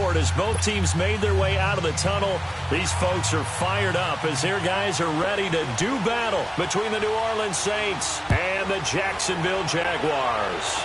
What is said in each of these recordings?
scoreboard as both teams made their way out of the tunnel. These folks are fired up as their guys are ready to do battle between the New Orleans Saints and the Jacksonville Jaguars.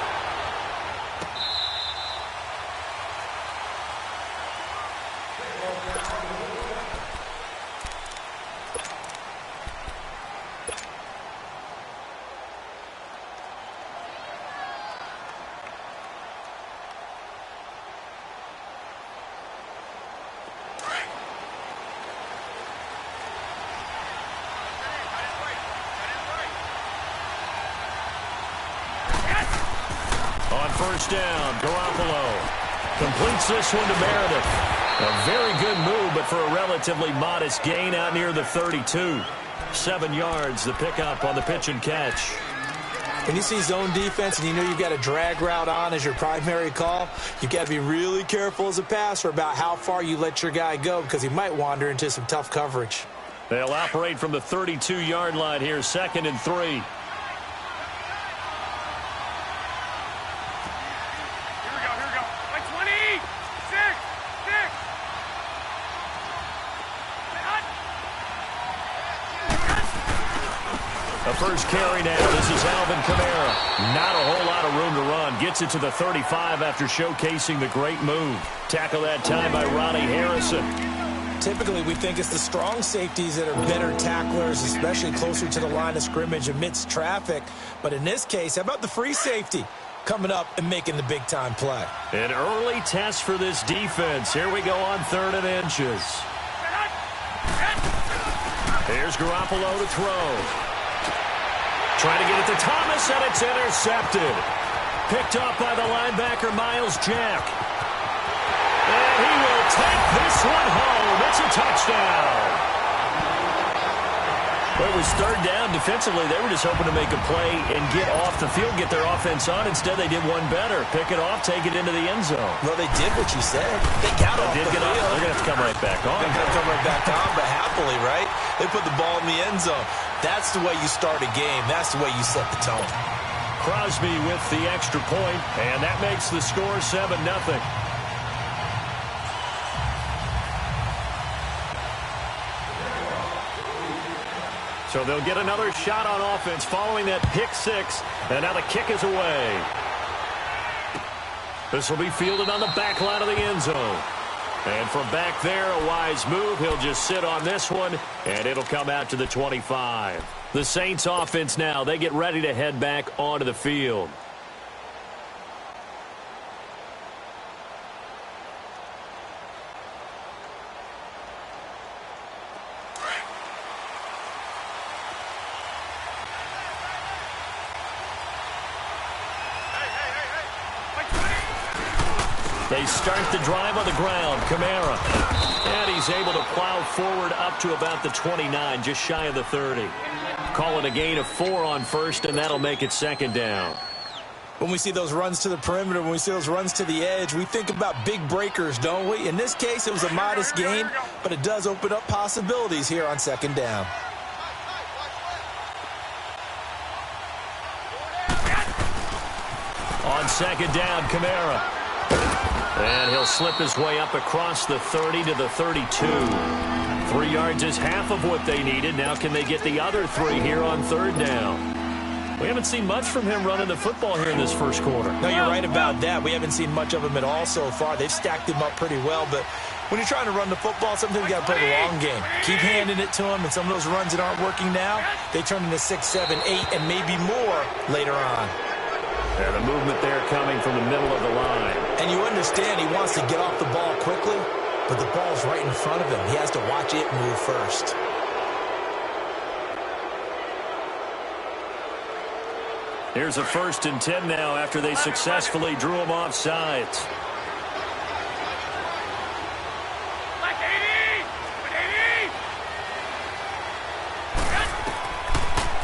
On first down, Garoppolo completes this one to Meredith. A very good move, but for a relatively modest gain out near the 32. 7 yards, the pickup on the pitch and catch. When you see zone defense and you know you've got a drag route on as your primary call, you've got to be really careful as a passer about how far you let your guy go because he might wander into some tough coverage. They'll operate from the 32-yard line here, 2nd and 3. First carry now. This is Alvin Kamara. Not a whole lot of room to run. Gets it to the 35 after showcasing the great move. Tackle that time by Ronnie Harrison. Typically, we think it's the strong safeties that are better tacklers, especially closer to the line of scrimmage amidst traffic. But in this case, how about the free safety coming up and making the big-time play? An early test for this defense. Here we go on 3rd and inches. Here's Garoppolo to throw. Trying to get it to Thomas, and it's intercepted. Picked off by the linebacker, Miles Jack. And he will take this one home. It's a touchdown. Well, it was 3rd down. Defensively, they were just hoping to make a play and get off the field, get their offense on. Instead, they did one better. Pick it off, take it into the end zone. Well, they did what you said. They got off the field. They're going to have to come right back on. They're going to come right back on, but happily, right? They put the ball in the end zone. That's the way you start a game. That's the way you set the tone. Crosby with the extra point, and that makes the score 7-0. So they'll get another shot on offense following that pick 6, and now the kick is away. This will be fielded on the back line of the end zone. And from back there, a wise move. He'll just sit on this one, and it'll come out to the 25. The Saints offense now, they get ready to head back onto the field. They start the drive on the ground. Kamara. And he's able to plow forward up to about the 29, just shy of the 30. Call it a gain of 4 on first, and that'll make it 2nd down. When we see those runs to the perimeter, when we see those runs to the edge, we think about big breakers, don't we? In this case, it was a modest gain, but it does open up possibilities here on 2nd down. On 2nd down, Kamara. And he'll slip his way up across the 30 to the 32. 3 yards is half of what they needed. Now can they get the other 3 here on 3rd down? We haven't seen much from him running the football here in this first quarter. No, you're right about that. We haven't seen much of him at all so far. They've stacked him up pretty well, but when you're trying to run the football, sometimes you got to play the long game. Keep handing it to him, and some of those runs that aren't working now, they turn into 6, 7, 8, and maybe more later on. And the movement there coming from the middle of the line. And you understand he wants to get off the ball quickly, but the ball's right in front of him. He has to watch it move first. Here's a 1st and 10 now after they successfully drew him off sides.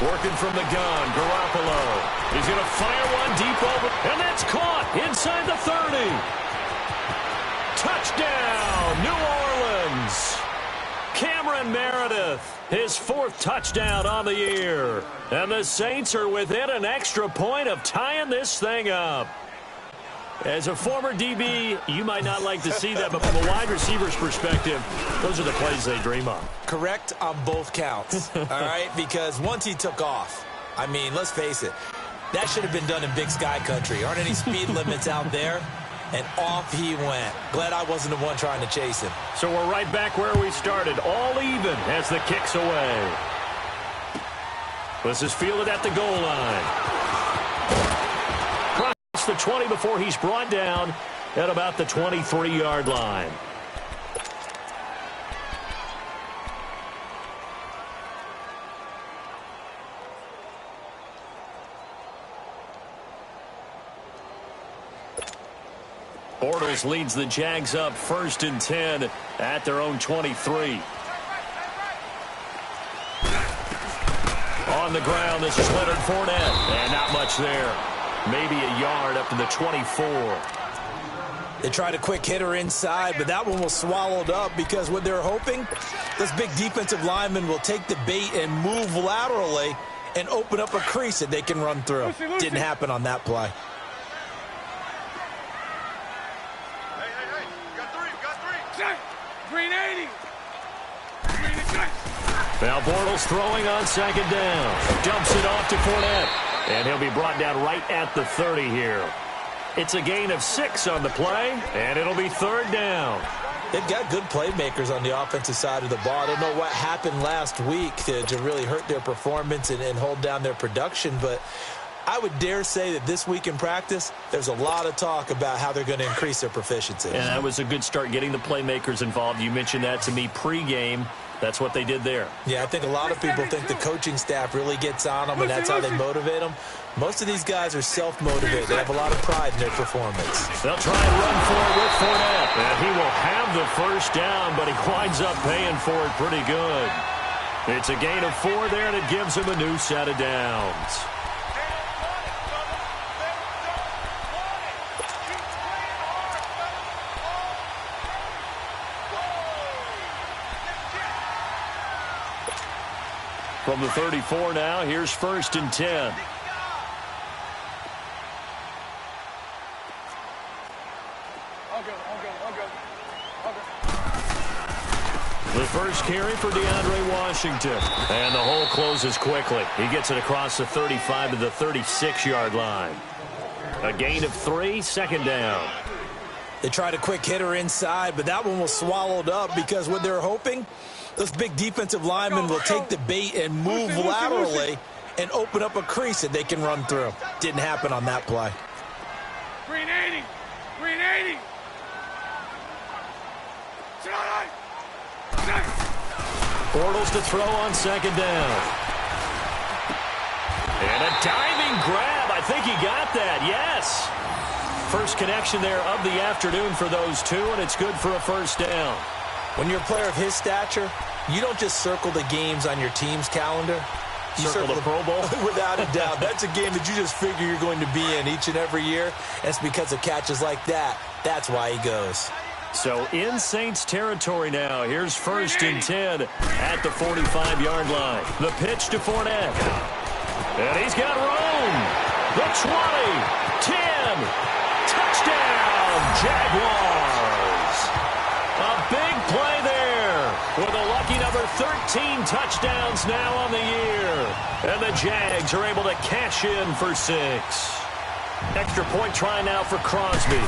Working from the gun, Garoppolo. He's going to fire one deep over, and that's caught inside the 30. Touchdown, New Orleans. Cameron Meredith, his 4th touchdown on the year. And the Saints are within an extra point of tying this thing up. As a former DB, you might not like to see that, but from a wide receiver's perspective, those are the plays they dream of. Correct on both counts, all right? Because once he took off, I mean, let's face it, that should have been done in Big Sky country. Aren't any speed limits out there? And off he went. Glad I wasn't the one trying to chase him. So we're right back where we started, all even as the kick's away. This is fielded at the goal line. The 20 before he's brought down at about the 23-yard line. Bortles leads the Jags up 1st and 10 at their own 23. On the ground, this is Leonard Fournette, and not much there. Maybe a yard up to the 24. They tried a quick hitter inside, but that one was swallowed up because what they're hoping, this big defensive lineman will take the bait and move laterally and open up a crease that they can run through. Didn't happen on that play. Hey, got three. Green 80. Now Bortles throwing on 2nd down. Dumps it off to Fournette. And he'll be brought down right at the 30 here. It's a gain of 6 on the play, and it'll be 3rd down. They've got good playmakers on the offensive side of the ball. I don't know what happened last week to really hurt their performance and hold down their production, but I would dare say that this week in practice, there's a lot of talk about how they're going to increase their proficiency. And that was a good start getting the playmakers involved. You mentioned that to me pregame. That's what they did there. Yeah, I think a lot of people think the coaching staff really gets on them, and that's how they motivate them. Most of these guys are self-motivated. They have a lot of pride in their performance. They'll try and run for it with Fournette. And he will have the 1st down, but he winds up paying for it pretty good. It's a gain of 4 there, and it gives him a new set of downs. From the 34 now, here's 1st and 10. The first carry for DeAndre Washington. And the hole closes quickly. He gets it across the 35 to the 36-yard line. A gain of 3, 2nd down. They tried a quick hitter inside, but that one was swallowed up because what they're hoping, this big defensive lineman will take the bait and move laterally and open up a crease that they can run through. Didn't happen on that play. Green 80. Green 80. Bortles to throw on 2nd down. And a diving grab. I think he got that. Yes. First connection there of the afternoon for those two, and it's good for a 1st down. When you're a player of his stature, you don't just circle the games on your team's calendar. You circle the Pro Bowl? Without a doubt. That's a game that you just figure you're going to be in each and every year. That's because of catches like that. That's why he goes. So in Saints territory now. Here's 1st and 10 at the 45-yard line. The pitch to Fournette. And he's got room. The 20, 10, touchdown, Jaguars. A big play there with a lucky number 13 touchdowns now on the year. And the Jags are able to cash in for 6. Extra point try now for Crosby.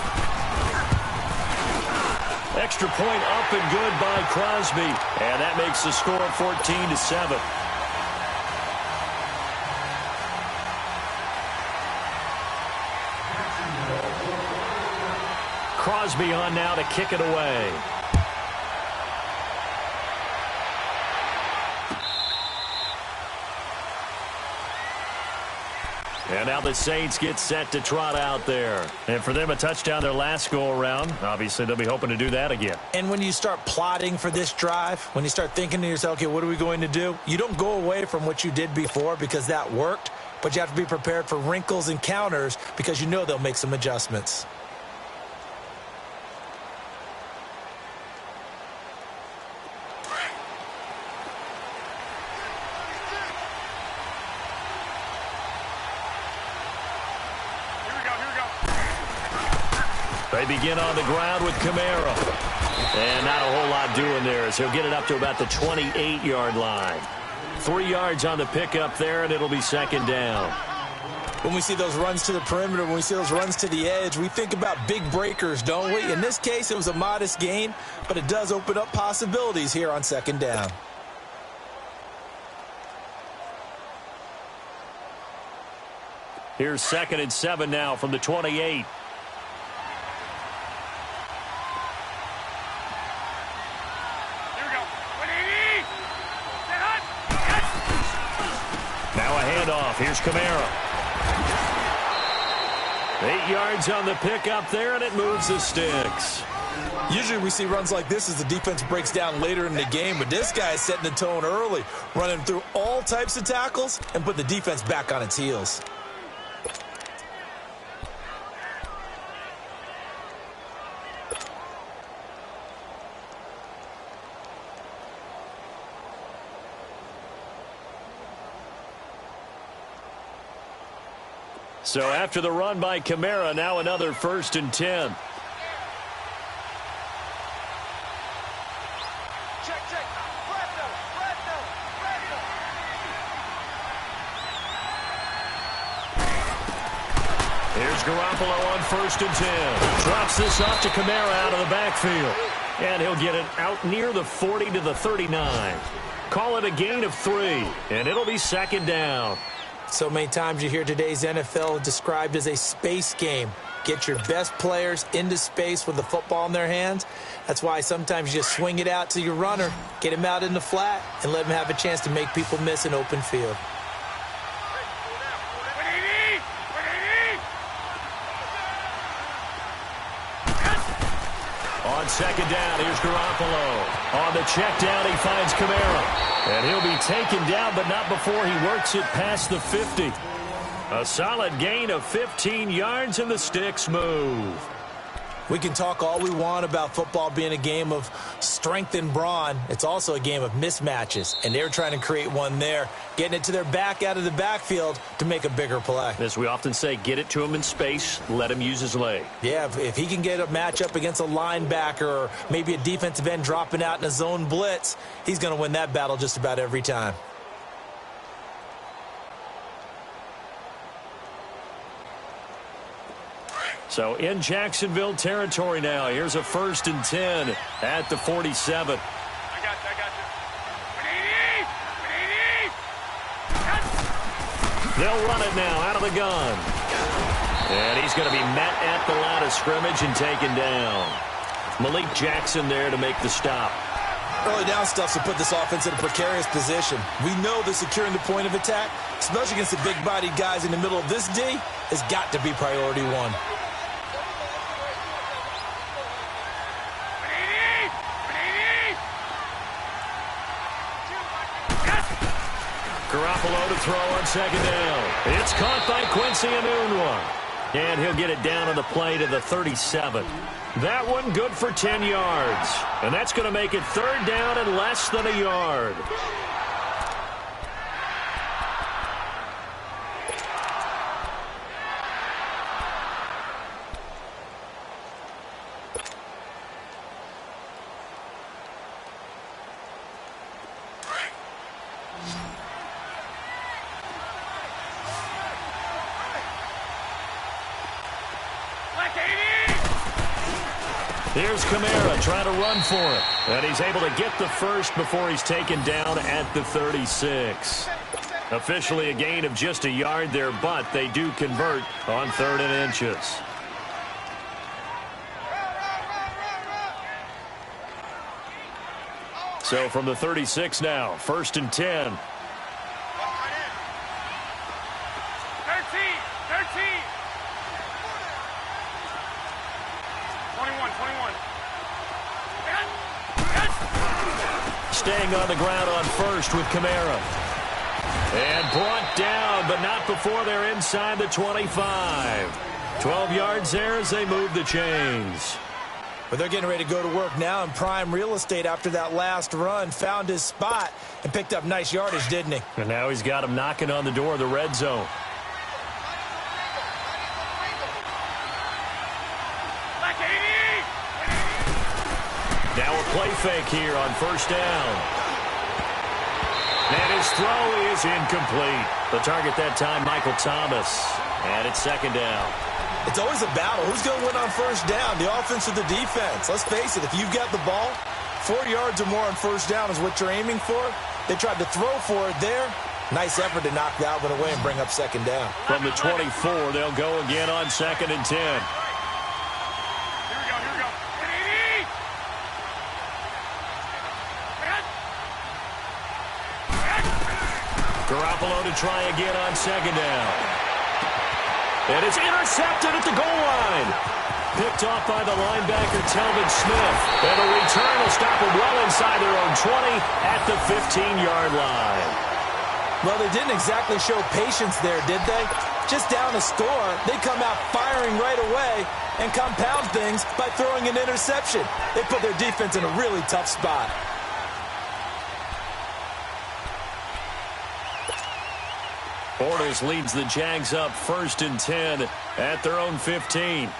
Extra point up and good by Crosby. And that makes the score 14-7. Crosby on now to kick it away. And now the Saints get set to trot out there. And for them, a touchdown their last go-around. Obviously, they'll be hoping to do that again. And when you start plotting for this drive, when you start thinking to yourself, okay, what are we going to do? You don't go away from what you did before because that worked, but you have to be prepared for wrinkles and counters because you know they'll make some adjustments. They begin on the ground with Kamara. And not a whole lot doing there as he'll get it up to about the 28-yard line. 3 yards on the pickup there, and it'll be second down. When we see those runs to the perimeter, when we see those runs to the edge, we think about big breakers, don't we? In this case, it was a modest gain, but it does open up possibilities here on second down. Here's 2nd and 7 now from the 28. Here we go. 180. Stay hot. Yes. Now a handoff. Here's Kamara. 8 yards on the pickup there, and it moves the sticks. Usually we see runs like this as the defense breaks down later in the game, but this guy is setting the tone early, running through all types of tackles and put the defense back on its heels. So after the run by Kamara, now another 1st and 10. Here's Garoppolo on 1st and 10. Drops this off to Kamara out of the backfield. And he'll get it out near the 40 to the 39. Call it a gain of 3, and it'll be second down. So many times you hear today's NFL described as a space game. Get your best players into space with the football in their hands. That's why sometimes you just swing it out to your runner, get him out in the flat, and let him have a chance to make people miss an open field. On second down, here's Garoppolo. On the check down, he finds Kamara. And he'll be taken down, but not before he works it past the 50. A solid gain of 15 yards, and the sticks move. We can talk all we want about football being a game of strength and brawn. It's also a game of mismatches, and they're trying to create one there, getting it to their back out of the backfield to make a bigger play. As we often say, get it to him in space, let him use his leg. Yeah, if he can get a matchup against a linebacker or maybe a defensive end dropping out in a zone blitz, he's going to win that battle just about every time. So in Jacksonville territory now. Here's a 1st and 10 at the 47. I got you. 180. They'll run it now out of the gun. And he's going to be met at the line of scrimmage and taken down. Malik Jackson there to make the stop. Early down stuff to put this offense in a precarious position. We know that securing the point of attack, especially against the big-bodied guys in the middle of this D, has got to be priority one. Garoppolo to throw on second down. It's caught by Quincy Enunwa. And he'll get it down on the play to the 37. That one good for 10 yards. And that's going to make it 3rd down and less than a yard. Here's Kamara trying to run for it. And he's able to get the first before he's taken down at the 36. Officially a gain of just a yard there, but they do convert on 3rd and inches. So from the 36 now, 1st and 10. 21. Staying on the ground on 1st with Kamara. And brought down, but not before they're inside the 25. 12 yards there as they move the chains. But they're getting ready to go to work now in prime real estate after that last run. Found his spot and picked up nice yardage, didn't he? And now he's got him knocking on the door of the red zone. Like 80. Now a play fake here on first down. And his throw is incomplete. The target that time, Michael Thomas. And it's second down. It's always a battle. Who's going to win on first down, the offense or the defense? Let's face it, if you've got the ball, 4 yards or more on first down is what you're aiming for. They tried to throw for it there. Nice effort to knock that one away and bring up second down. From the 24, they'll go again on 2nd and 10. Here we go, here we go. 180! Garoppolo to try again on 2nd down. And it's intercepted at the goal line. Picked off by the linebacker, Telvin Smith. And the return will stop them well inside their own 20 at the 15-yard line. Well, they didn't exactly show patience there, did they? Just down a score, they come out firing right away and compound things by throwing an interception. They put their defense in a really tough spot. Bortles leads the Jags up 1st and 10 at their own 15.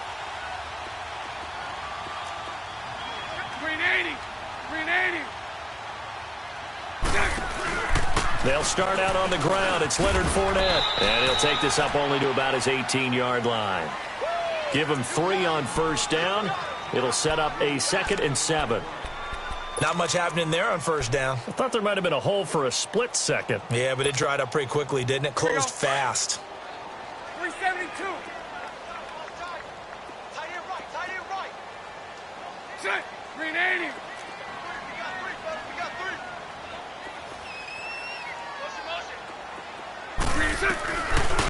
380! 380! They'll start out on the ground. It's Leonard Fournette. And he'll take this up only to about his 18-yard line. Give him 3 on first down. It'll set up a 2nd and 7. Not much happening there on first down. I thought there might have been a hole for a split second. Yeah, but it dried up pretty quickly, didn't it? Closed fast. 372! Set! 380!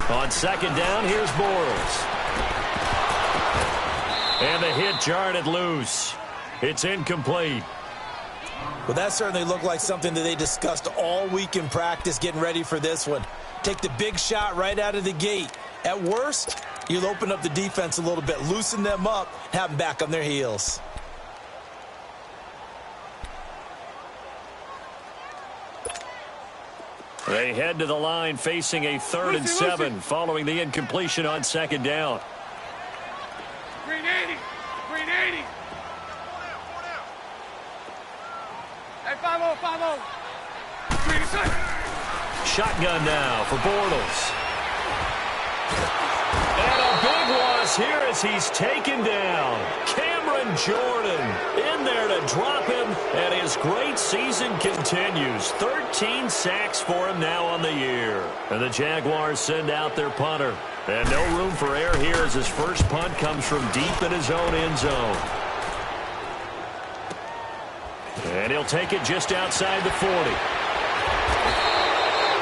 On 2nd down, here's Bortles. And the hit jarred it loose. It's incomplete. Well, that certainly looked like something that they discussed all week in practice getting ready for this one. Take the big shot right out of the gate. At worst, you'll open up the defense a little bit, loosen them up, have them back on their heels. They head to the line facing a 3rd and 7 following the incompletion on 2nd down. 380! 380! Hey, 5-0, 5-0! 387! Shotgun now for Bortles. And a big loss here as he's taken down. Cameron Jordan in there to drop him, and his great season continues. 13 sacks for him now on the year. And the Jaguars send out their punter. And no room for error here as his first punt comes from deep in his own end zone. And he'll take it just outside the 40.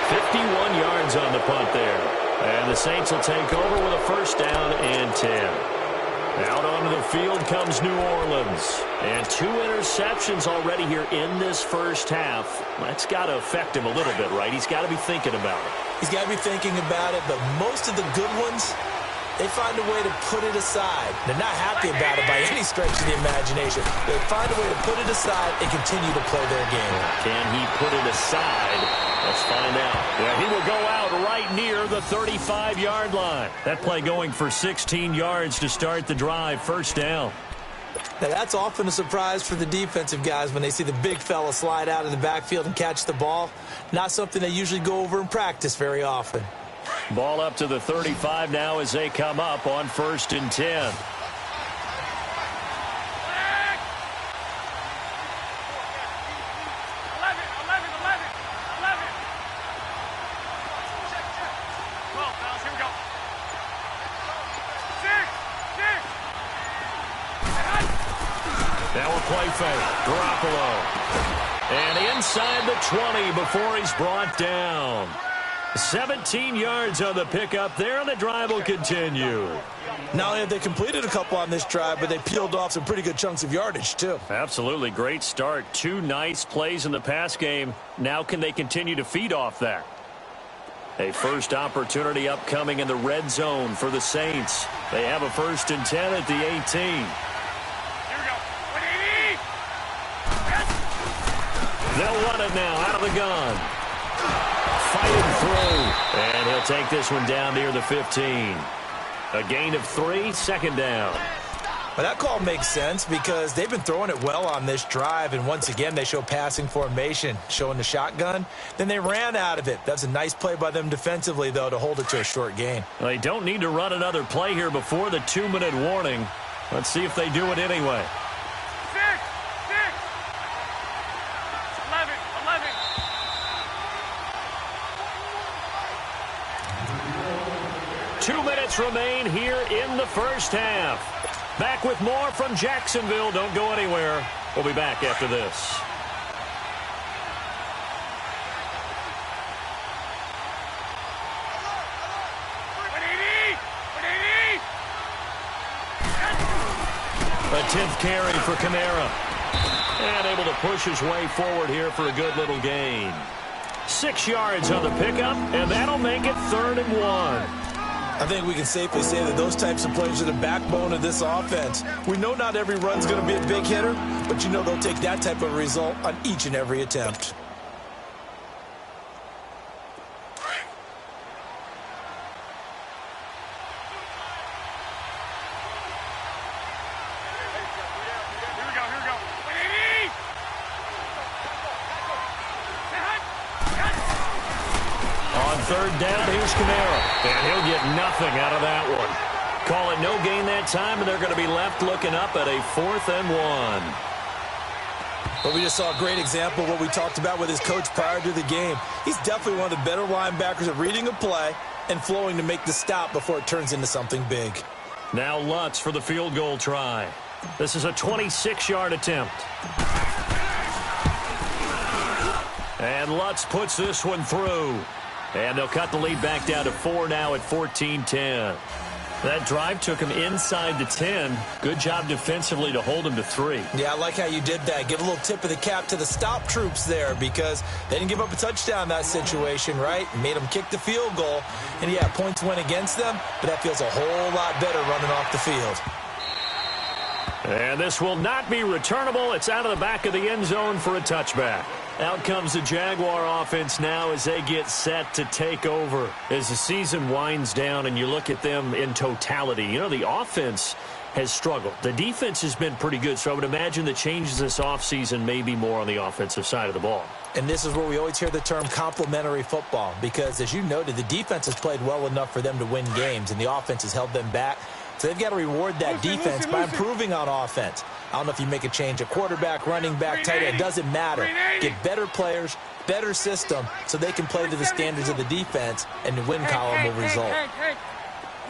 51 yards on the punt there. And the Saints will take over with a 1st down and 10. Out onto the field comes New Orleans. And 2 interceptions already here in this first half. That's got to affect him a little bit, right? He's got to be thinking about it. He's got to be thinking about it, but most of the good ones, they find a way to put it aside. They're not happy about it by any stretch of the imagination. They find a way to put it aside and continue to play their game. Can he put it aside? Let's find out. Yeah, he will go out right near the 35-yard line. That play going for 16 yards to start the drive. 1st down. Now, that's often a surprise for the defensive guys when they see the big fella slide out of the backfield and catch the ball. Not something they usually go over in practice very often. Ball up to the 35 now as they come up on 1st and 10. Now a play fake. Garoppolo. And inside the 20 before he's brought down. 17 yards on the pickup there, and the drive will continue. Not only have they completed a couple on this drive, but they peeled off some pretty good chunks of yardage, too. Absolutely. Great start. 2 nice plays in the pass game. Now can they continue to feed off that? A first opportunity upcoming in the red zone for the Saints. They have a 1st and 10 at the 18. They'll run it now out of the gun. Fighting through. And he'll take this one down near the 15. A gain of 3, 2nd down. Well, that call makes sense because they've been throwing it well on this drive, and once again they show passing formation, showing the shotgun. Then they ran out of it. That's a nice play by them defensively, though, to hold it to a short gain. They don't need to run another play here before the 2-minute warning. Let's see if they do it anyway. 6, 11. 2 minutes remain here in the first half. Back with more from Jacksonville. Don't go anywhere. We'll be back after this. A 10th carry for Kamara. And able to push his way forward here for a good little gain. 6 yards on the pickup, and that'll make it 3rd and 1. I think we can safely say that those types of plays are the backbone of this offense. We know not every run's going to be a big hitter, but you know they'll take that type of result on each and every attempt. Third down, here's Kamara. And he'll get nothing out of that one. Call it no gain that time, and they're going to be left looking up at a 4th and 1. But we just saw a great example of what we talked about with his coach prior to the game. He's definitely one of the better linebackers at reading a play and flowing to make the stop before it turns into something big. Now Lutz for the field goal try. This is a 26-yard attempt. And Lutz puts this one through. And they'll cut the lead back down to 4 now at 14-10. That drive took him inside the 10. Good job defensively to hold him to 3. Yeah, I like how you did that. Give a little tip of the cap to the stop troops there because they didn't give up a touchdown in that situation, right? Made them kick the field goal. And, yeah, points went against them, but that feels a whole lot better running off the field. And this will not be returnable. It's out of the back of the end zone for a touchback. Out comes the Jaguar offense now as they get set to take over. As the season winds down and you look at them in totality, you know, the offense has struggled. The defense has been pretty good, so I would imagine the changes this offseason may be more on the offensive side of the ball. And this is where we always hear the term complementary football because, as you noted, the defense has played well enough for them to win games, and the offense has held them back. So they've got to reward that defense by improving on offense. I don't know if you make a change, a quarterback, running back, tight end, it doesn't matter. Get better players, better system, so they can play to the standards of the defense, and the win column will result.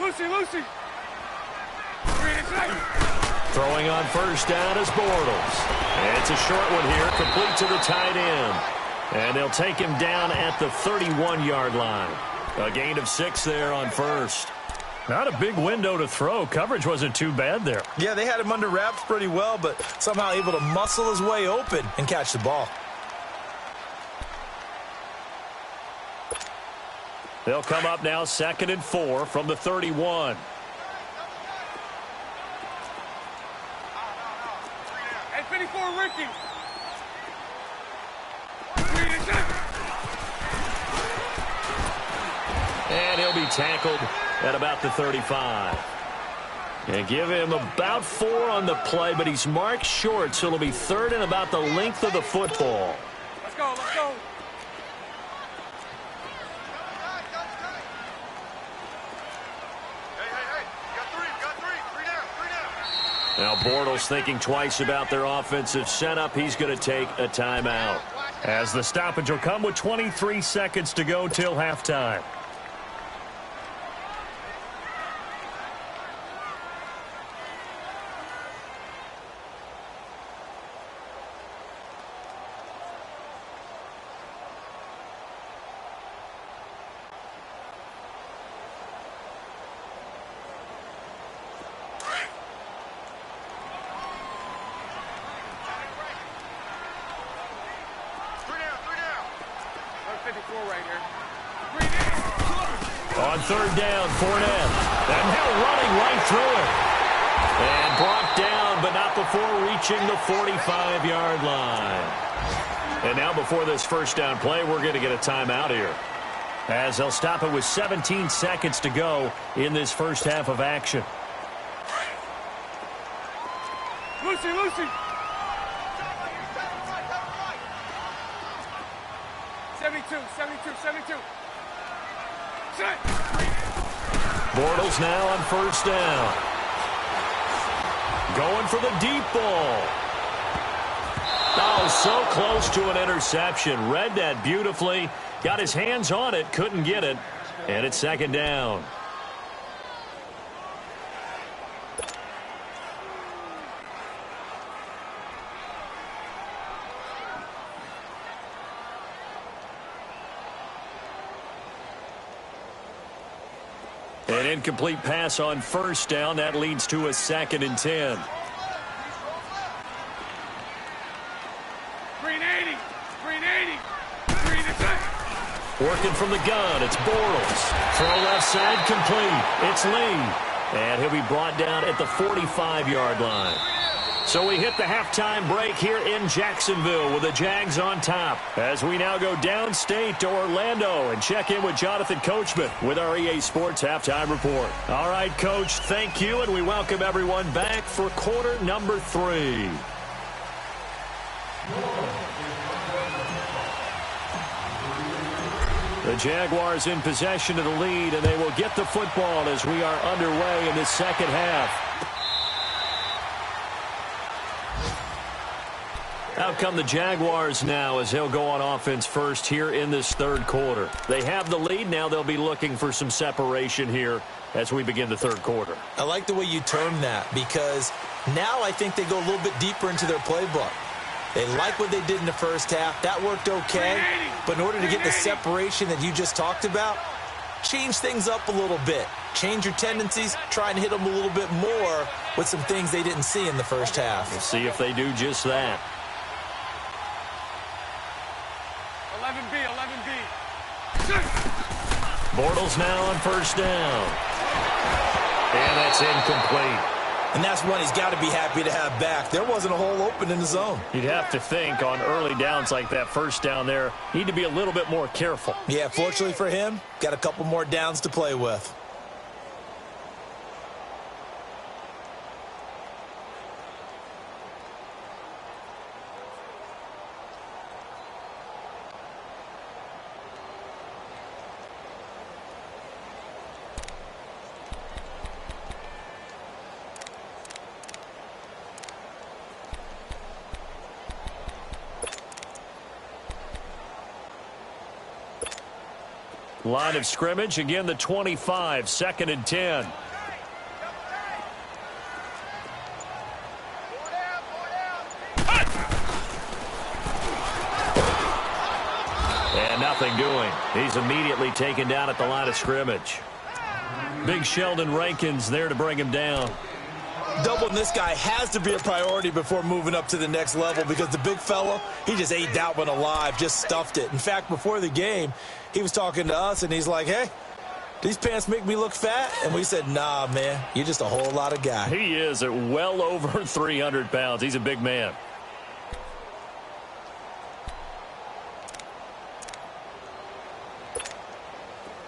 Lucy. Throwing on first down is Bortles. And it's a short one here, complete to the tight end. And they'll take him down at the 31-yard line. A gain of 6 there on first. Not a big window to throw. Coverage wasn't too bad there. Yeah, they had him under wraps pretty well, but somehow able to muscle his way open and catch the ball. They'll come up now 2nd and 4 from the 31. Hey, 54, Ricky. And he'll be tackled at about the 35. And give him about 4 on the play, but he's marked short, so it'll be 3rd and about the length of the football. Let's go. Hey, you got 3 down. Now Bortles thinking twice about their offensive setup. He's going to take a timeout. As the stoppage will come with 23 seconds to go till halftime. On 3rd down, Fournette. And now running right through it. And brought down, but not before reaching the 45-yard line. And now before this first down play, we're going to get a timeout here. As they'll stop it with 17 seconds to go in this first half of action. Lucy, Lucy. 72, 72, 72. Set. Bortles now on first down. Going for the deep ball. Oh, so close to an interception. Read that beautifully. Got his hands on it, couldn't get it. And it's second down. An incomplete pass on first down. That leads to a 2nd and 10. Green 80. Green 80. Green attack. Working from the gun. It's Bortles. Throw left side complete. It's Lee. And he'll be brought down at the 45-yard line. So we hit the halftime break here in Jacksonville with the Jags on top. As we now go downstate to Orlando and check in with Jonathan Coachman with our EA Sports Halftime Report. All right, Coach, thank you, and we welcome everyone back for quarter number 3. The Jaguars in possession of the lead, and they will get the football as we are underway in the second half. Out come the Jaguars now as they'll go on offense first here in this third quarter. They have the lead. Now they'll be looking for some separation here as we begin the third quarter. I like the way you term that because now I think they go a little bit deeper into their playbook. They like what they did in the first half. That worked okay. But in order to get the separation that you just talked about, change things up a little bit. Change your tendencies. Try and hit them a little bit more with some things they didn't see in the first half. We'll see if they do just that. 11B, 11B. Bortles now on first down. And that's incomplete. And that's one he's got to be happy to have back. There wasn't a hole open in the zone. You'd have to think on early downs like that first down there, need to be a little bit more careful. Yeah, fortunately for him, got a couple more downs to play with. Line of scrimmage, again the 25, 2nd and 10. And nothing doing. He's immediately taken down at the line of scrimmage. Big Sheldon Rankins there to bring him down. Doubling this guy has to be a priority before moving up to the next level because the big fella, he just ate that one alive, just stuffed it. In fact, before the game, he was talking to us, and he's like, hey, these pants make me look fat? And we said, nah, man, you're just a whole lot of guy. He is at well over 300 pounds. He's a big man.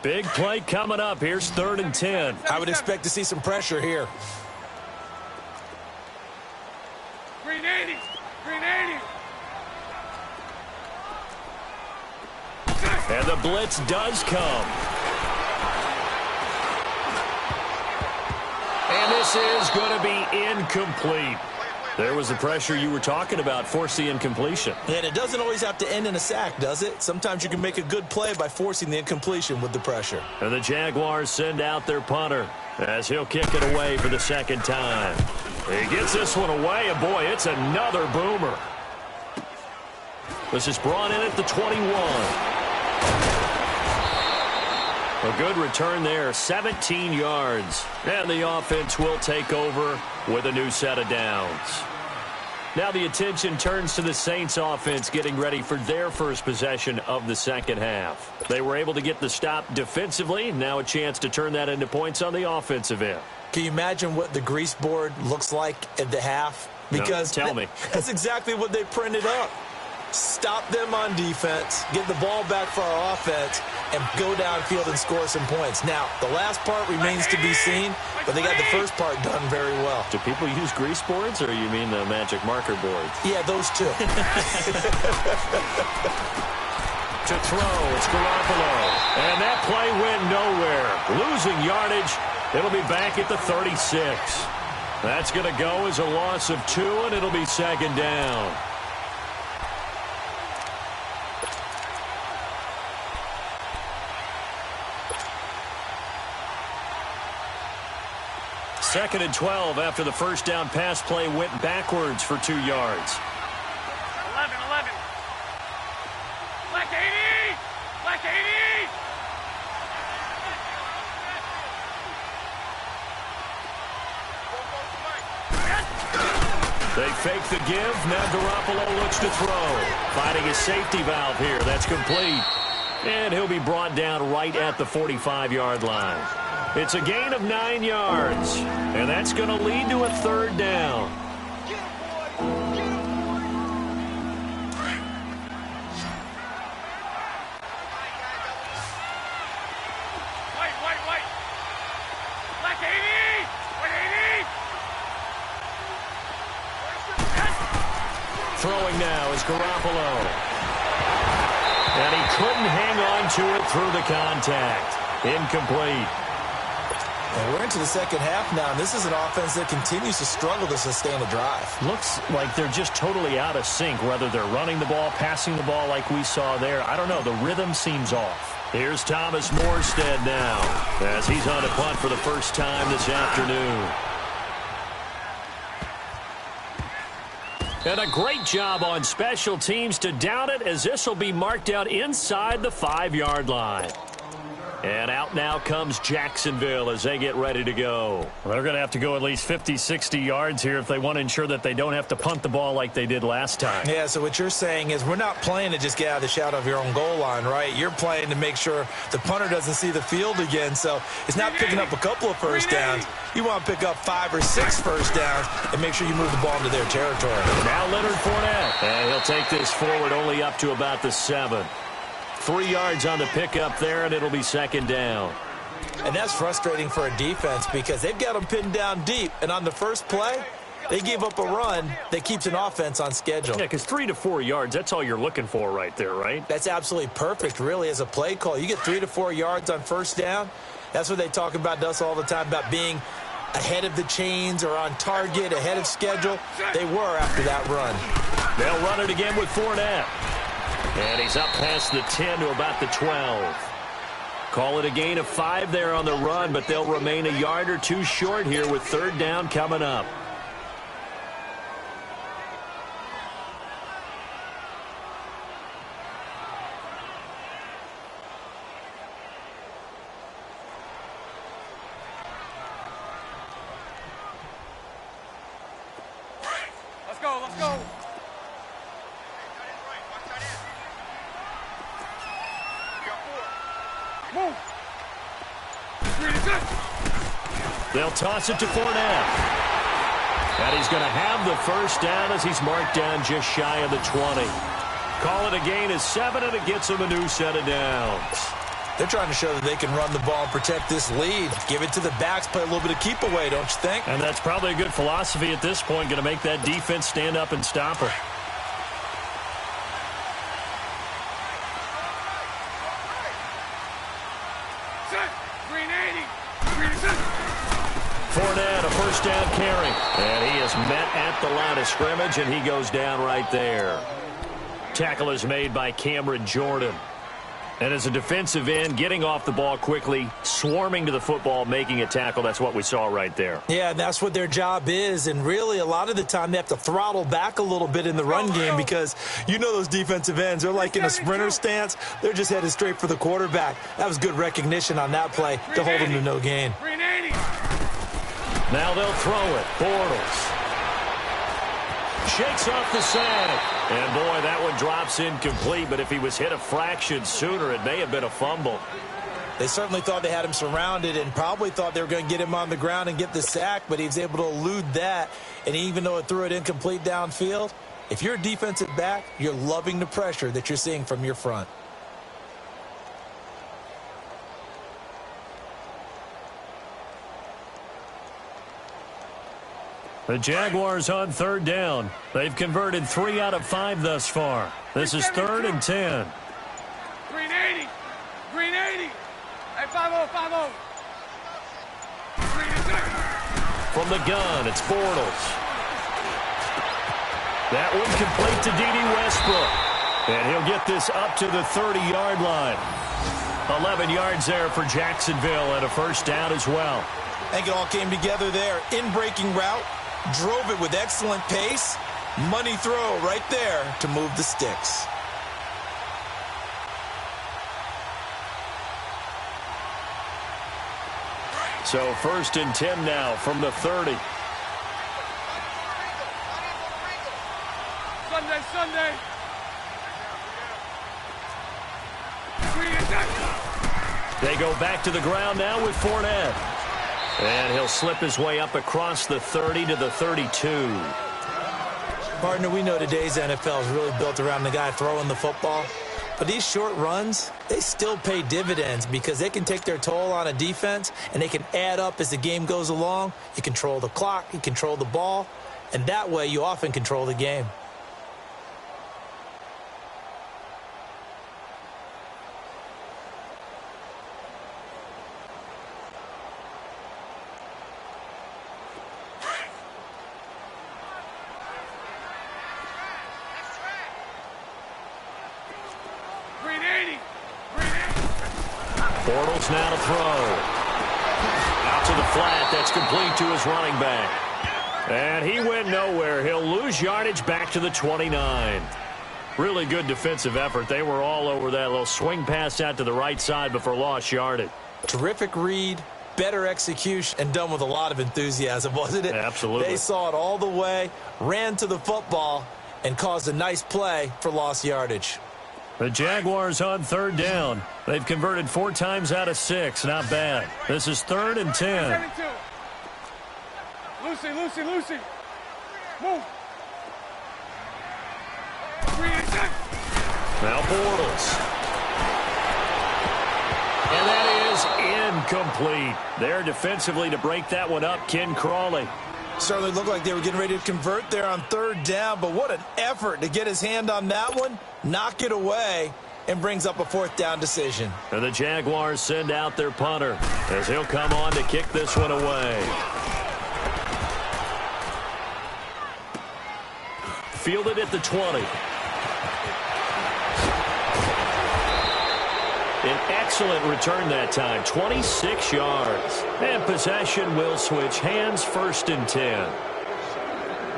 Big play coming up. Here's 3rd and 10. I would expect to see some pressure here. Green 80. Green 80. And the blitz does come. And this is going to be incomplete. There was the pressure you were talking about, force the incompletion. And it doesn't always have to end in a sack, does it? Sometimes you can make a good play by forcing the incompletion with the pressure. And the Jaguars send out their punter as he'll kick it away for the 2nd time. He gets this one away, and boy, it's another boomer. This is brought in at the 21. A good return there, 17 yards. And the offense will take over with a new set of downs. Now the attention turns to the Saints offense getting ready for their first possession of the second half. They were able to get the stop defensively. Now a chance to turn that into points on the offensive end. Can you imagine what the grease board looks like at the half? Because no, tell me. That's exactly what they printed up. Stop them on defense, get the ball back for our offense, and go downfield and score some points. Now, the last part remains to be seen, but they got the first part done very well. Do people use grease boards, or you mean the magic marker boards? Yeah, those two. To throw, it's Garoppolo. And that play went nowhere. Losing yardage. It'll be back at the 36. That's going to go as a loss of 2, and it'll be second down. Second and 12 after the first down pass play went backwards for 2 yards. 11, 11. Black 80! Black 80! They fake the give. Now Garoppolo looks to throw. Finding his safety valve here. That's complete. And he'll be brought down right at the 45-yard line. It's a gain of 9 yards. And that's going to lead to a third down. White. Black 80! White 80! Throwing now is Garoppolo. And he couldn't hang on to it through the contact. Incomplete. And we're into the second half now, and this is an offense that continues to struggle to sustain a drive. Looks like they're just totally out of sync, whether they're running the ball, passing the ball like we saw there. I don't know. The rhythm seems off. Here's Thomas Morstead now as he's on a punt for the first time this afternoon. And a great job on special teams to down it, as this will be marked out inside the 5-yard line. And out now comes Jacksonville as they get ready to go. Well, they're going to have to go at least 50, 60 yards here if they want to ensure that they don't have to punt the ball like they did last time. Yeah, so what you're saying is we're not playing to just get out of the shadow of your own goal line, right? You're playing to make sure the punter doesn't see the field again. So it's not picking up a couple of first downs. You want to pick up 5 or 6 first downs and make sure you move the ball into their territory. Now Leonard Fournette. And he'll take this forward only up to about the 7. 3 yards on the pickup there, and it'll be second down. And that's frustrating for a defense because they've got them pinned down deep. And on the first play, they gave up a run that keeps an offense on schedule. Yeah, because 3 to 4 yards, that's all you're looking for right there, right? That's absolutely perfect, really, as a play call. You get 3 to 4 yards on first down. That's what they talk about to us all the time, about being ahead of the chains or on target, ahead of schedule. They were after that run. They'll run it again with Fournette. And he's up past the 10 to about the 12. Call it a gain of 5 there on the run, but they'll remain a yard or 2 short here with third down coming up. Let's go. Move. They'll toss it to Fournette. And he's going to have the first down as he's marked down just shy of the 20. Call it a gain of 7, and it gets him a new set of downs. They're trying to show that they can run the ball and protect this lead. Give it to the backs, play a little bit of keep away, don't you think? And that's probably a good philosophy at this point, going to make that defense stand up and stop her. Fournette, a first down carry. And he is met at the line of scrimmage, and he goes down right there. Tackle is made by Cameron Jordan. And as a defensive end, getting off the ball quickly, swarming to the football, making a tackle, that's what we saw right there. Yeah, that's what their job is. And really, a lot of the time, they have to throttle back a little bit in the run game because you know those defensive ends. They're like in a sprinter stance. They're just headed straight for the quarterback. That was good recognition on that play to hold them to no gain. Now they'll throw it. Bortles shakes off the sack. And, boy, that one drops incomplete. But if he was hit a fraction sooner, it may have been a fumble. They certainly thought they had him surrounded and probably thought they were going to get him on the ground and get the sack, but he was able to elude that. And even though it threw it incomplete downfield, If you're a defensive back, you're loving the pressure that you're seeing from your front. The Jaguars on third down. They've converted 3 out of 5 thus far. This is 3rd and 10. Green 80. Green 80. Hey, 5-0, 5-0. Green is good. From the gun, it's Bortles. That one complete to D.D. Westbrook. And he'll get this up to the 30-yard line. 11 yards there for Jacksonville and a first down as well. I think it all came together there. In-breaking route, drove it with excellent pace. Money throw right there to move the sticks. So 1st and 10 now from the 30. Sunday. Green is good. They go back to the ground now with Fournette. And he'll slip his way up across the 30 to the 32. Partner, we know today's NFL is really built around the guy throwing the football. But these short runs, they still pay dividends because they can take their toll on a defense and they can add up as the game goes along. You control the clock, you control the ball, and that way you often control the game. Bortles now to throw. Out to the flat. That's complete to his running back. And he went nowhere. He'll lose yardage back to the 29. Really good defensive effort. They were all over that little swing pass out to the right side before lost yardage. Terrific read, better execution, and done with a lot of enthusiasm, wasn't it? Absolutely. They saw it all the way, ran to the football, and caused a nice play for lost yardage. The Jaguars on third down. They've converted 4 times out of 6. Not bad. This is 3rd and 10. Lucy. Move. Now Bortles. And that is incomplete. There defensively to break that one up, Ken Crawley. Certainly looked like they were getting ready to convert there on 3rd down, but what an effort to get his hand on that one, knock it away, and brings up a 4th down decision. And the Jaguars send out their punter as he'll come on to kick this one away. Fielded at the 20. An excellent return that time, 26 yards. And possession will switch hands, 1st and 10.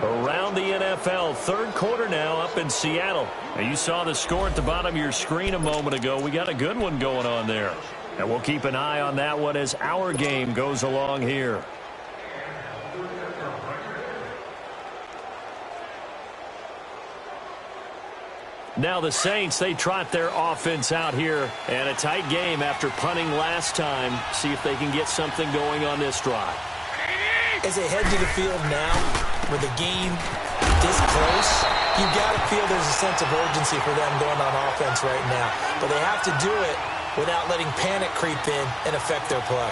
Around the NFL, 3rd quarter now up in Seattle. Now you saw the score at the bottom of your screen a moment ago. We got a good one going on there. And we'll keep an eye on that one as our game goes along here. Now the Saints, they trot their offense out here. And a tight game after punting last time. See if they can get something going on this drive. As they head to the field now, with the game this close, you've got to feel there's a sense of urgency for them going on offense right now. But they have to do it without letting panic creep in and affect their play.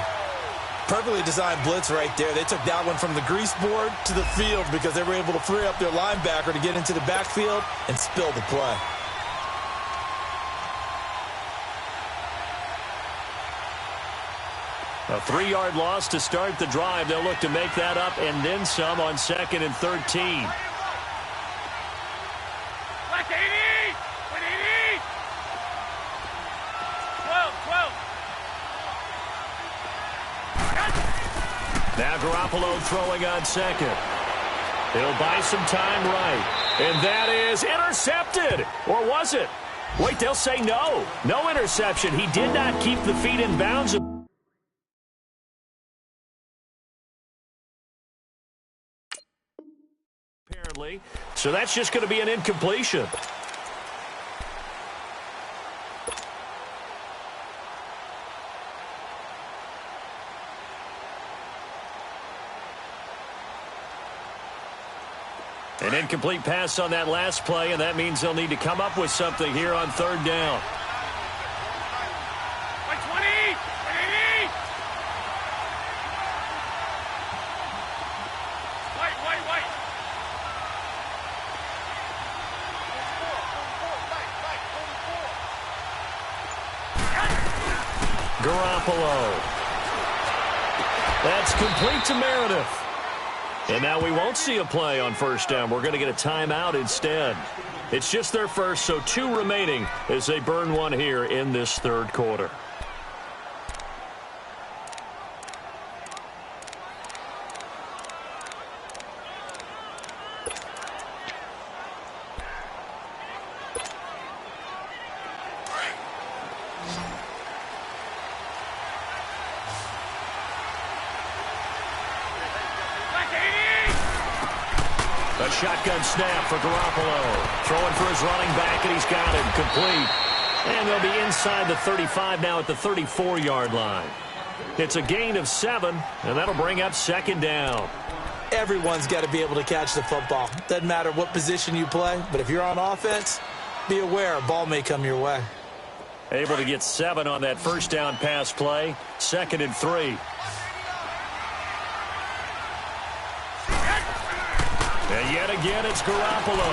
Perfectly designed blitz right there. They took that one from the grease board to the field because they were able to free up their linebacker to get into the backfield and spill the play. A 3-yard loss to start the drive. They'll look to make that up and then some on 2nd and 13. Black 80! 180! 12! Now Garoppolo throwing on 2nd. He'll buy some time right. And that is intercepted. Or was it? Wait, they'll say no. No interception. He did not keep the feet in bounds. Apparently. So that's just going to be an incompletion. An Incomplete pass on that last play, and that means they'll need to come up with something here on third down. By 20! 180! White! Garoppolo. That's complete to Meredith. And now we won't see a play on first down. We're going to get a timeout instead. It's just their first, so 2 remaining as they burn one here in this third quarter. A shotgun snap for Garoppolo. Throwing for his running back, and he's got it. Complete. And they'll be inside the 35 now at the 34-yard line. It's a gain of 7, and that'll bring up second down. Everyone's got to be able to catch the football. Doesn't matter what position you play, but if you're on offense, be aware a ball may come your way. Able to get 7 on that first down pass play. 2nd and 3. And yet again, it's Garoppolo.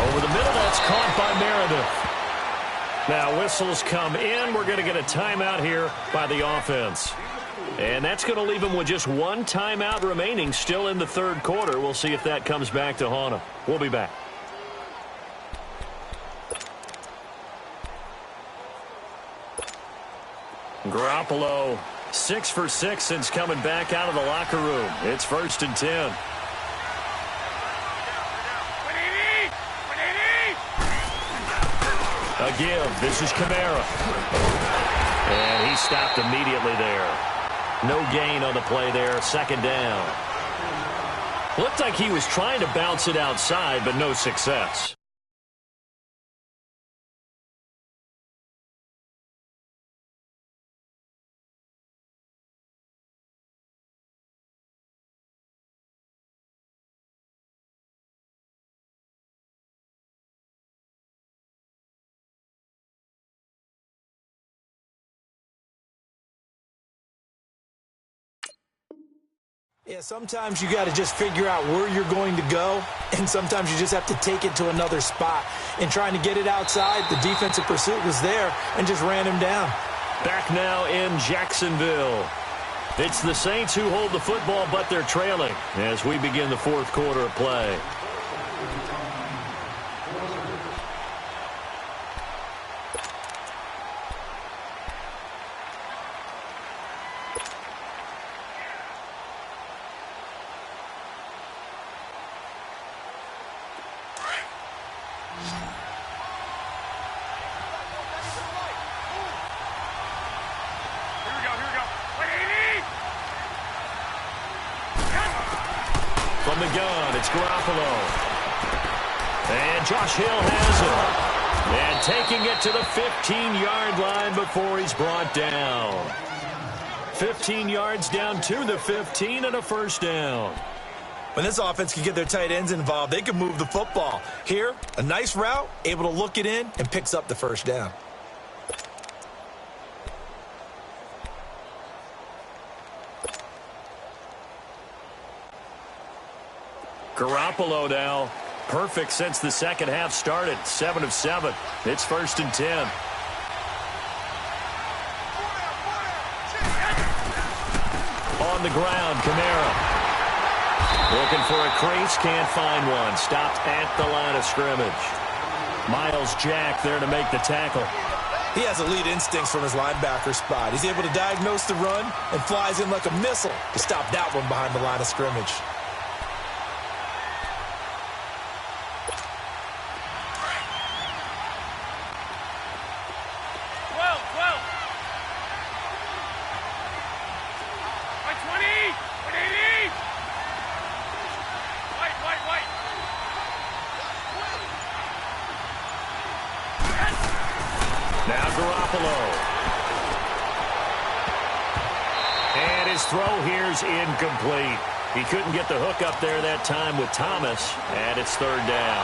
Over the middle, that's caught by Meredith. Now, whistles come in. We're going to get a timeout here by the offense. And that's going to leave them with just 1 timeout remaining still in the third quarter. We'll see if that comes back to haunt them. We'll be back. Garoppolo, 6 for 6 since coming back out of the locker room. It's 1st and 10. A give. This is Kamara. And he stopped immediately there. No gain on the play there. 2nd down. Looked like he was trying to bounce it outside, but no success. Yeah, sometimes you got to just figure out where you're going to go, and sometimes you just have to take it to another spot. And trying to get it outside, the defensive pursuit was there and just ran him down. Back now in Jacksonville. It's the Saints who hold the football, but they're trailing as we begin the fourth quarter of play. From the gun, it's Garoppolo. And Josh Hill has it. And taking it to the 15-yard line before he's brought down. 15 yards down to the 15 and a first down. When this offense can get their tight ends involved, they can move the football. Here, a nice route, able to look it in, and picks up the first down. Garoppolo now, perfect since the second half started. 7 of 7. It's 1st and 10. On the ground, Kamara. Looking for a crease, can't find one. Stopped at the line of scrimmage. Miles Jack there to make the tackle. He has elite instincts from his linebacker spot. He's able to diagnose the run and flies in like a missile to stop that one behind the line of scrimmage. Now Garoppolo. And his throw here's incomplete. He couldn't get the hook up there that time with Thomas, and it's third down.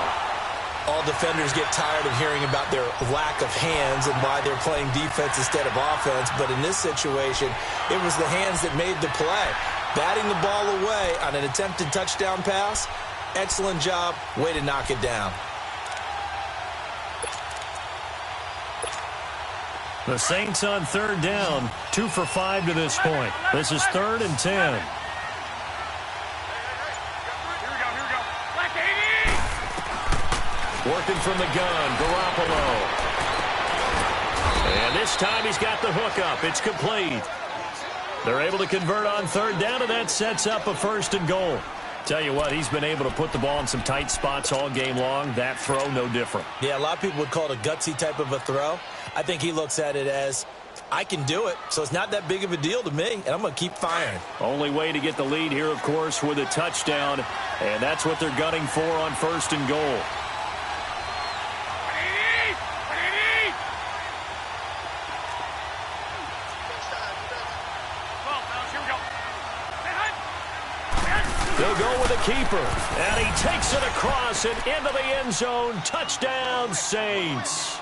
All defenders get tired of hearing about their lack of hands and why they're playing defense instead of offense. But in this situation, it was the hands that made the play. Batting the ball away on an attempted touchdown pass, excellent job, way to knock it down. The Saints on third down, 2 for 5 to this point. This is 3rd and 10. Working from the gun, Garoppolo. And this time he's got the hook up. It's complete. They're able to convert on third down, and that sets up a 1st and goal. Tell you what, he's been able to put the ball in some tight spots all game long. That throw, no different. Yeah, a lot of people would call it a gutsy type of a throw. I think he looks at it as, I can do it, so it's not that big of a deal to me, and I'm going to keep firing. Only way to get the lead here, of course, with a touchdown, and that's what they're gunning for on 1st and goal. They'll go with a keeper, and he takes it across and into the end zone. Touchdown, Saints.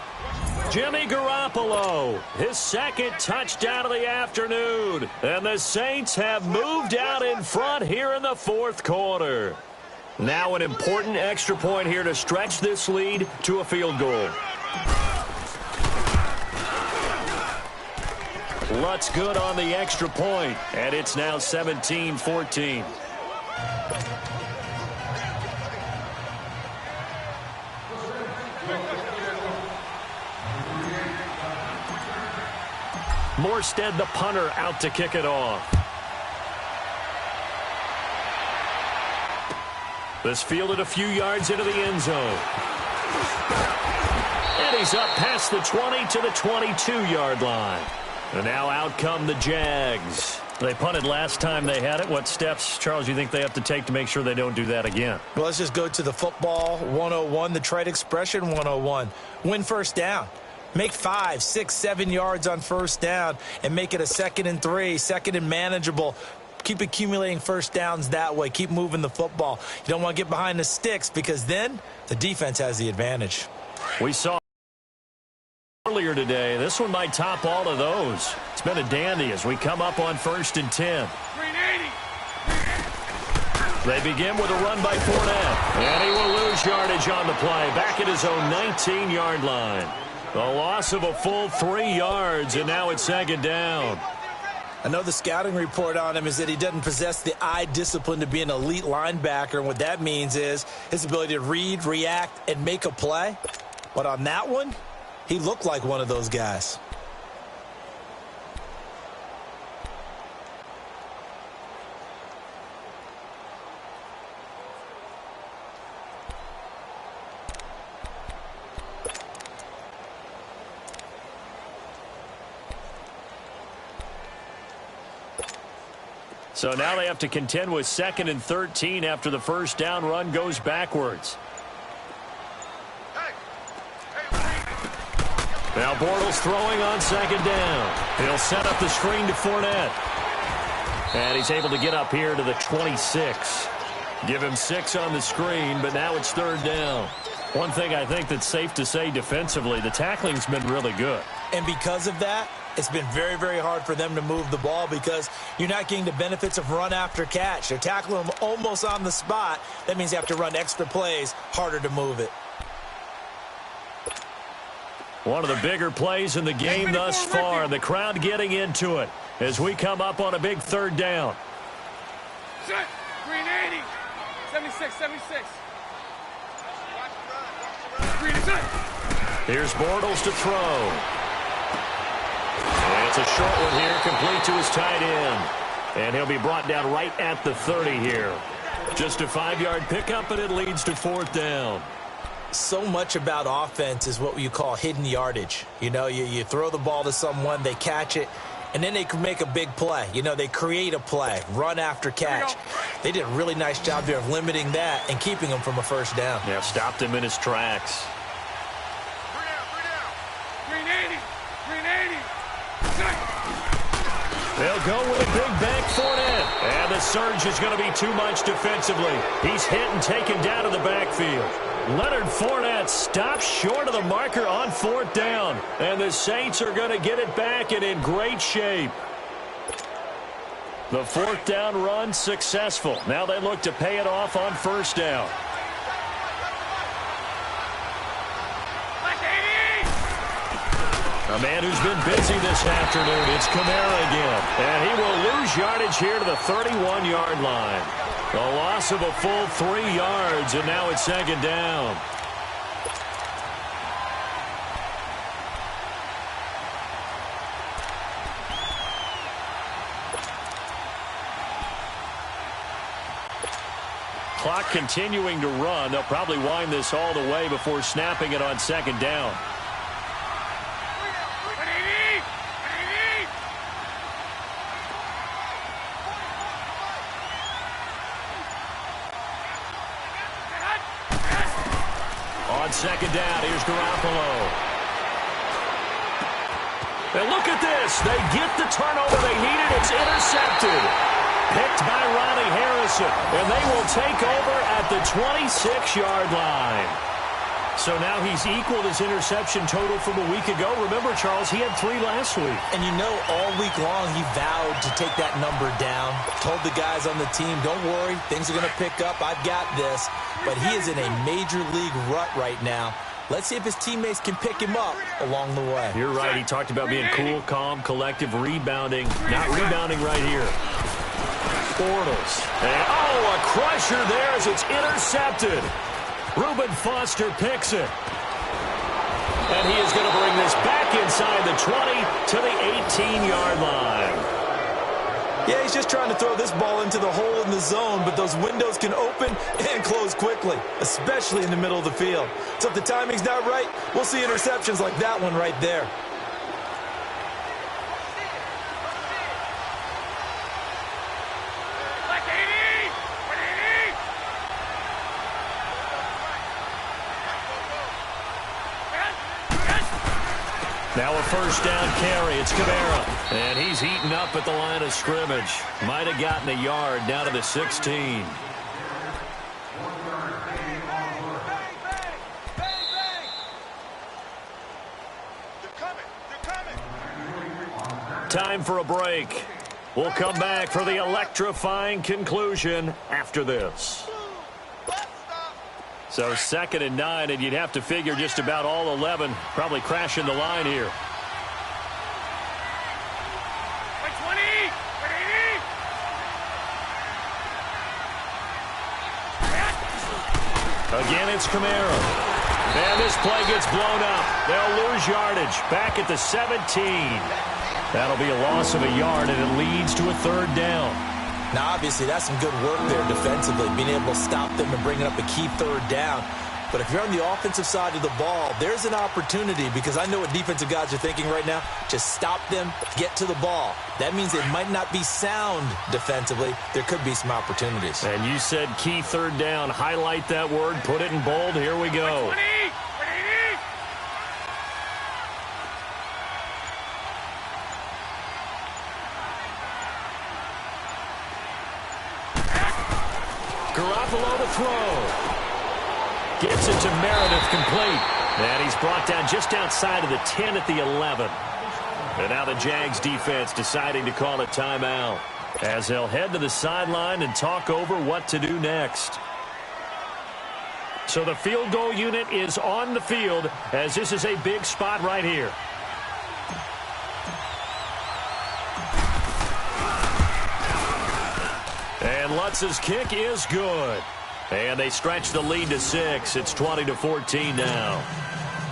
Jimmy Garoppolo, his 2nd touchdown of the afternoon. And the Saints have moved out in front here in the 4th quarter. Now an important extra point here to stretch this lead to a field goal. Lutz good on the extra point, and it's now 17-14. Morstead, the punter, out to kick it off. This fielded a few yards into the end zone. And he's up past the 20 to the 22-yard line. And now out come the Jags. They punted last time they had it. What steps, Charles, you think they have to take to make sure they don't do that again? Well, let's just go to the football 101, the trade expression 101. Win first down. Make 5, 6, 7 yards on first down and make it a 2nd and 3, 2nd and manageable. Keep accumulating first downs that way. Keep moving the football. You don't want to get behind the sticks because then the defense has the advantage. We saw earlier today. This one might top all of those. It's been a dandy as we come up on 1st and 10. 380. They begin with a run by Fournette. And he will lose yardage on the play. Back at his own 19-yard line. The loss of a full 3 yards, and now it's 2nd down. I know the scouting report on him is that he doesn't possess the eye discipline to be an elite linebacker, and what that means is his ability to read, react, and make a play. But on that one, he looked like one of those guys. So now they have to contend with 2nd and 13 after the first down run goes backwards. Now Bortles throwing on 2nd down. He'll set up the screen to Fournette. And he's able to get up here to the 26. Give him 6 on the screen, but now it's 3rd down. One thing I think that's safe to say defensively, the tackling's been really good. And because of that, it's been very, very hard for them to move the ball because you're not getting the benefits of run after catch. They're tackling them almost on the spot. That means they have to run extra plays, harder to move it. One of the bigger plays in the game thus far. The crowd getting into it as we come up on a big 3rd down. Set. 380. 76, 76. Green is set. Here's Bortles to throw. And it's a short one here, complete to his tight end. And he'll be brought down right at the 30 here. Just a 5-yard pickup, and it leads to 4th down. So much about offense is what you call hidden yardage. You know, you throw the ball to someone, they catch it, and then they can make a big play. You know, they create a play, run after catch. They did a really nice job there of limiting that and keeping him from a first down. Yeah, stopped him in his tracks. 380. 380. They'll go with a big bank Fournette. And the surge is going to be too much defensively. He's hit and taken down to the backfield. Leonard Fournette stops short of the marker on 4th down. And the Saints are going to get it back and in great shape. The 4th down run successful. Now they look to pay it off on 1st down. A man who's been busy this afternoon. It's Kamara again. And he will lose yardage here to the 31-yard line. A loss of a full 3 yards, and now it's 2nd down. Clock continuing to run. They'll probably wind this all the way before snapping it on 2nd down. On 2nd down, here's Garoppolo. And look at this. They get the turnover they needed. It's intercepted. Picked by Ronnie Harrison. And they will take over at the 26-yard line. So now he's equaled his interception total from a week ago. Remember, Charles, he had 3 last week. And you know, all week long he vowed to take that number down. Told the guys on the team, don't worry, things are going to pick up. I've got this. But he is in a major league rut right now. Let's see if his teammates can pick him up along the way. You're right. He talked about being cool, calm, collective, rebounding. Not rebounding right here. Bortles. And, a crusher there as it's intercepted. Reuben Foster picks it. And he is going to bring this back inside the 20 to the 18-yard line. Yeah, he's just trying to throw this ball into the hole in the zone, but those windows can open and close quickly, especially in the middle of the field. So if the timing's not right, we'll see interceptions like that one right there. Now a 1st down carry. It's Kamara. And he's eaten up at the line of scrimmage. Might have gotten a yard down to the 16. Time for a break. We'll come back for the electrifying conclusion after this. So 2nd and 9, and you'd have to figure just about all 11 probably crashing the line here. Again, it's Kamara. And this play gets blown up. They'll lose yardage back at the 17. That'll be a loss of a yard, and it leads to a 3rd down. Now, obviously, that's some good work there defensively, being able to stop them and bringing up a key 3rd down. But if you're on the offensive side of the ball, there's an opportunity, because I know what defensive guys are thinking right now. Just stop them, get to the ball. That means it might not be sound defensively. There could be some opportunities. And you said key 3rd down. Highlight that word. Put it in bold. Here we go. Garoppolo to throw. Gets it to Meredith, complete. And he's brought down just outside of the 10 at the 11. And now the Jags defense deciding to call a timeout as they'll head to the sideline and talk over what to do next. So the field goal unit is on the field as this is a big spot right here. And Lutz's kick is good. And they stretch the lead to 6. It's 20-14 now.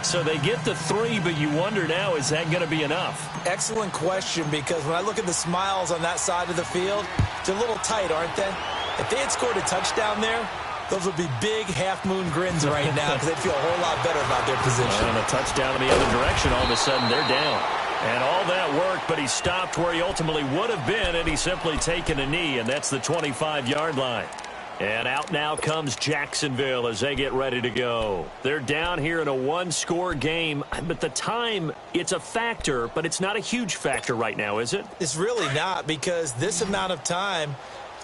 So they get the 3, but you wonder now, is that going to be enough? Excellent question, because when I look at the smiles on that side of the field, they're a little tight, aren't they? If they had scored a touchdown there, those would be big half-moon grins right now, because they'd feel a whole lot better about their position. And a touchdown in the other direction, all of a sudden they're down. And all that work, but he stopped where he ultimately would have been, and he's simply taken a knee, and that's the 25-yard line. And out now comes Jacksonville as they get ready to go. They're down here in a 1-score game, but the time, it's a factor, but it's not a huge factor right now, is it? It's really not, because this amount of time,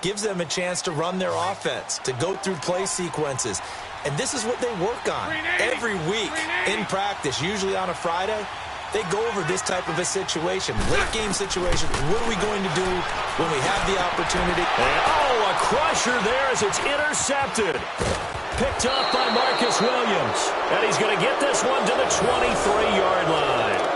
gives them a chance to run their offense, to go through play sequences. And this is what they work on every week in practice, usually on a Friday. They go over this type of a situation, late game situation. What are we going to do when we have the opportunity? And, oh, a crusher there as it's intercepted. Picked up by Marcus Williams. And he's going to get this one to the 23-yard line.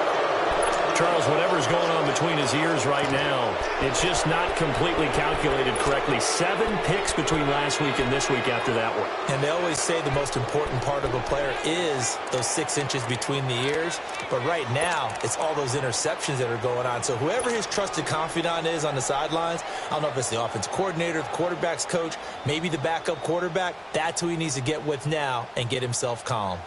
Charles, whatever's going on between his ears right now, it's just not completely calculated correctly. 7 picks between last week and this week after that one. And they always say the most important part of a player is those 6 inches between the ears. But right now, it's all those interceptions that are going on. So whoever his trusted confidant is on the sidelines, I don't know if it's the offense coordinator, the quarterback's coach, maybe the backup quarterback, that's who he needs to get with now and get himself calm.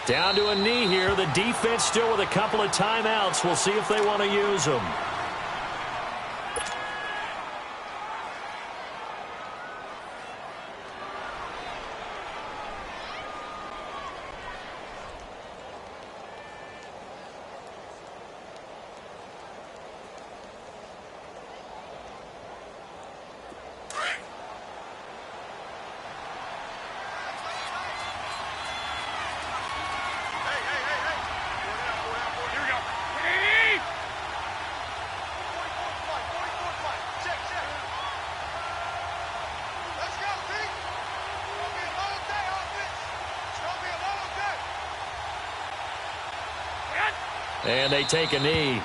Down to a knee here. The defense still with a couple of timeouts. We'll see if they want to use them. And they take a knee.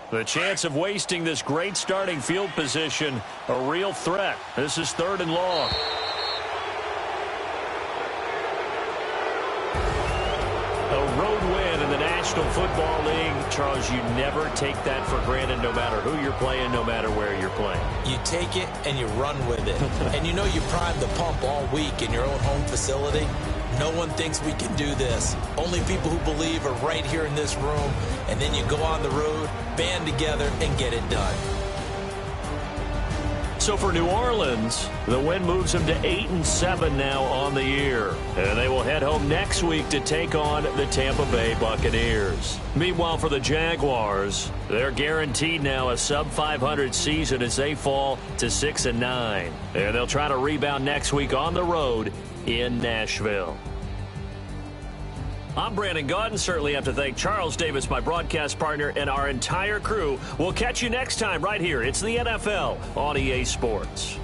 The chance of wasting this great starting field position, a real threat. This is 3rd and long. A road win in the National Football League. Charles, you never take that for granted no matter who you're playing, no matter where you're playing. You take it and you run with it. And you know you primed the pump all week in your own home facility. No one thinks we can do this. Only people who believe are right here in this room. And then you go on the road, band together, and get it done. So for New Orleans, the win moves them to 8-7 now on the year. And they will head home next week to take on the Tampa Bay Buccaneers. Meanwhile, for the Jaguars, they're guaranteed now a sub-500 season as they fall to 6-9. And they'll try to rebound next week on the road in Nashville. I'm Brandon Gaudin. Certainly have to thank Charles Davis, my broadcast partner, and our entire crew. We'll catch you next time right here. It's the NFL on EA Sports.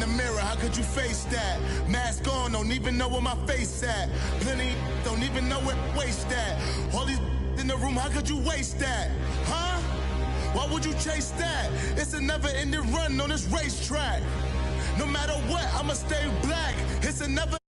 in the mirror, how could you face that? Mask on, don't even know where my face at. Plenty don't even know where waste at. All these in the room, how could you waste that? Huh? Why would you chase that? It's a never-ending run on this racetrack. No matter what, I'ma stay black. It's a never